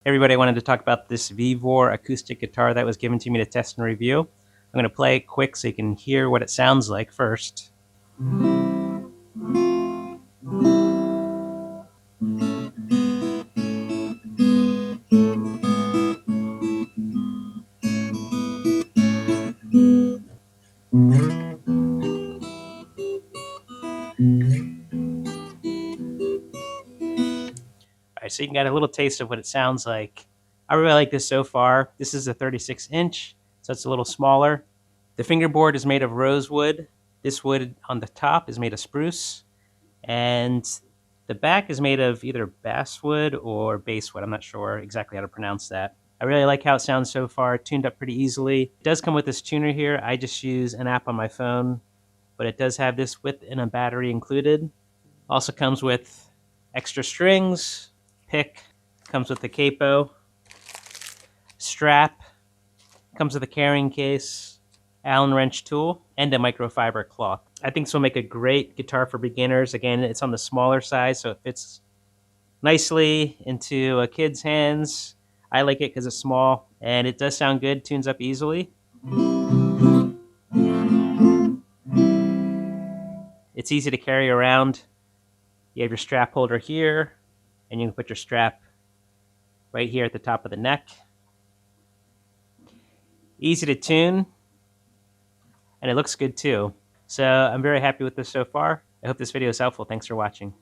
Everybody, wanted to talk about this Vevor acoustic guitar that was given to me to test and review. I'm going to play it quick so you can hear what it sounds like first. Alright, so you can get a little taste of what it sounds like. I really like this so far. This is a 36-inch, so it's a little smaller. The fingerboard is made of rosewood. This wood on the top is made of spruce. And the back is made of either basswood or basswood. I'm not sure exactly how to pronounce that. I really like how it sounds so far. It tuned up pretty easily. It does come with this tuner here. I just use an app on my phone, but it does have this with and a battery included. Also comes with extra strings, pick, comes with the capo, strap, comes with a carrying case, Allen wrench tool, and a microfiber cloth. I think this will make a great guitar for beginners. Again, it's on the smaller size, so it fits nicely into a kid's hands. I like it because it's small, and it does sound good, tunes up easily. It's easy to carry around. You have your strap holder here, and you can put your strap right here at the top of the neck. Easy to tune, and it looks good too. So I'm very happy with this so far. I hope this video is helpful. Thanks for watching.